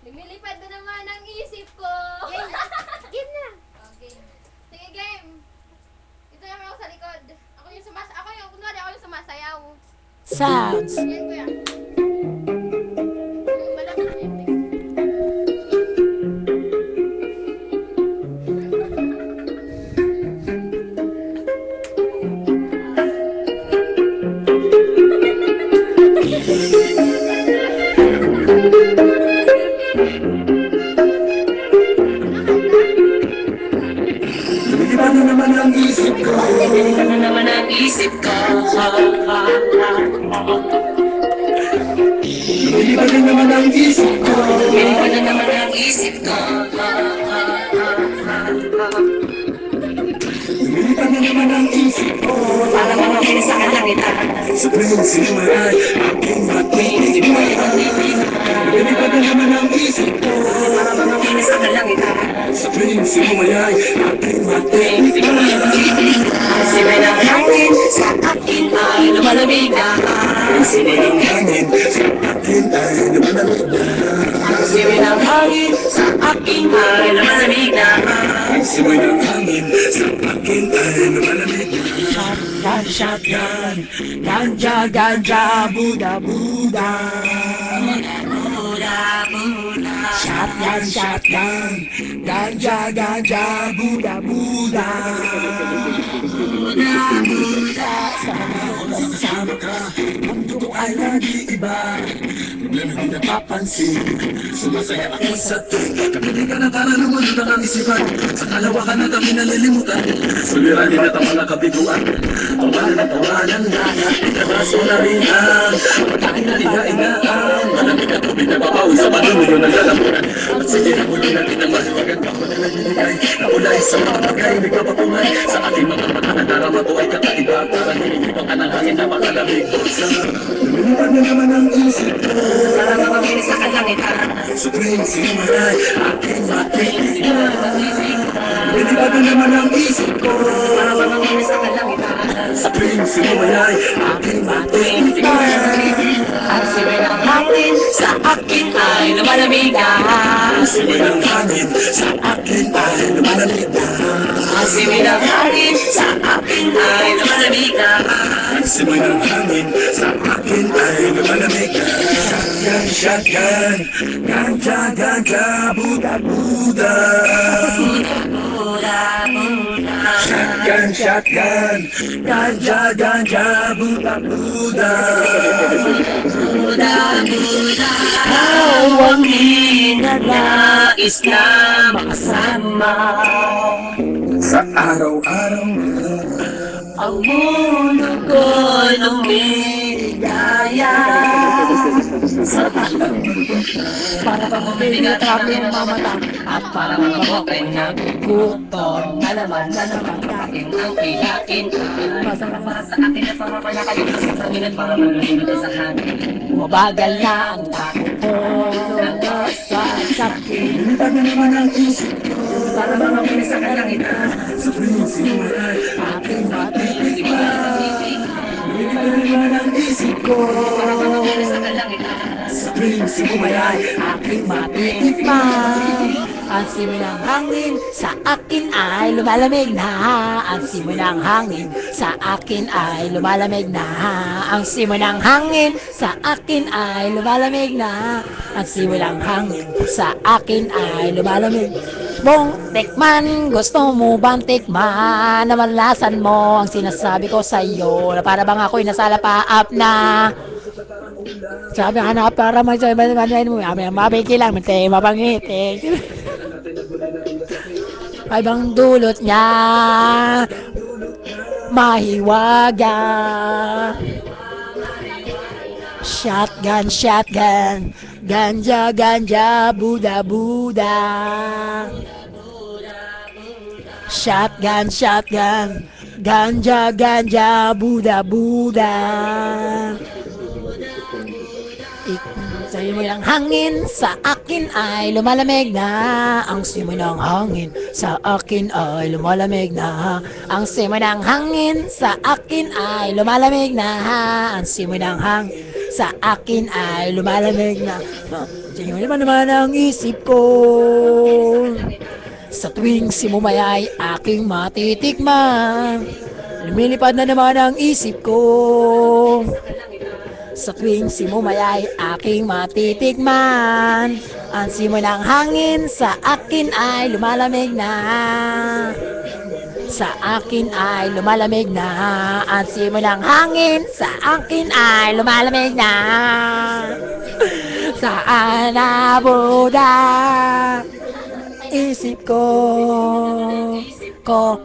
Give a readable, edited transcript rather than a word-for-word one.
Lumilipad na naman ang isip ko. Game na. Okay. Sige, game. Dito naman ako sa likod. Kunwari ako yung sumasayaw. Sounds. Yan, kuya. Malaki na yun. Lumilipad na naman ang isip ko. Lumilipad na naman ang isip ko. Lumilipad na naman ang isip ko. Lumilipad na naman ang isip ko. Lumilipad na naman ang isip ko. Para mamamili sa kalangitan. Sa prinsipo ay aking matitipan. Lumilipad na naman ang isip ko. Para mamamili sa kalangitan. Sa prinsipo ay aking matitipan. Ang sibay ng hangin sa akin ay lumalamig na. Ang sibay ng hangin sa akin ay lumalamig na. Ang sibay ng hangin sa akin ay lumalamig na. Ang sibay ng hangin sa akin ay lumalamig na. Shotgun, shotgun. Ganja, ganja. Buda, Buda. Shotgun, shotgun. Ganja, ganja. Buda, Buda. Sama ka, mundo ko ay nag-iiba. Hindi napapansin, sumasaya ako sa tuwa. Kapili ka na para lumunod ang isipan. Sa kalawakan na kami nalilimutan. Suliranin at ang mga kabiguan. Tawanan at tawanan na, ikaraso na rin ang pagkain na liga-igaan. Malamig na tubig na papawi sa panuyo ng lalamunan. At sige na muli natin ang maliwagan pa ko na nagbibigay. Naulay sa mga bagay, nagpapatunay. Sa ating mga mata na darama to ay kakaiba. Parang hinihipang ka ng hangin na makalamig. Lumilipad na naman ang isip ko. Para mamamili sa kalangitan. Sa prinsipo ay aking matitipan. Lumilipad na naman ang isip ko. Para mamamili sa kalangitan. Sa prinsipo ay aking matitipan. Ang sibay ng hangin sa akin ay lumalamig na. Ang sibay ng hangin sa akin ay lumalamig na. Ang sibay ng hangin sa akin ay lumalamig na. Ang sibay ng hangin sa akin ay lumalamig na. Shotgun, shotgun, ganja, ganja, Buda, Buda. Shotgun, shotgun, ganja, ganja, Buda, Buda. Ang ninanais na makasama. Sa araw-araw Ang mundo ko'y lumigaya. Para bang mabigat aking mamata. At para bang ako'y nagugutom. Na naman Aking ang pilain. Masarap para sa akin at pamapalakayin sa Panginoon para manusunod sa hangin. Mabagal na ang takot ko. Sa sakit. Lumipad na naman ang isip ko. Para mamamili sa kalangitan. Sa prinsipo ay Aking matitipan. lumipad na naman ang isip ko. Para mamamili sa kalangitan. Sa prinsipo ay Aking matitipan. Ang simoy ng hangin sa akin ay lumalamig na. Ang simoy ng hangin sa akin ay lumalamig na. Ang simoy ng hangin sa akin ay lumalamig na. Ang simoy ng hangin sa akin ay lumalamig. Bong tikman, gusto mo bang tikman? Namalasan mo ang sinasabi ko sa iyo na para bang ako'y nasalapaap na. Sabi nga na para mabiki lang, mapangiti. Ay bang dulot niya mahiwaga. Shotgun, shotgun, ganja, ganja, Buda, Buda. Shotgun, shotgun, ganja, ganja, Buda, Buda. Sa'yo simoy ng hangin sa akin ay lumalamig na. Ang simoy ng hangin sa akin ay lumalamig na. Ang simoy ng hangin sa akin ay lumalamig na. Ang simoy ng hangin sa akin ay lumalamig na. Simoy naman ang isip ko. Sa tuwing simumay ay aking matitikman. Lumilipad na naman ang isip ko. Sa tuwing simumay ay aking matitikman. Ang simoy ng hangin sa akin ay lumalamig na. Sa akin ay lumalamig na. Ang simoy ng hangin sa akin ay lumalamig na. Saan nabuda isip ko? Ko.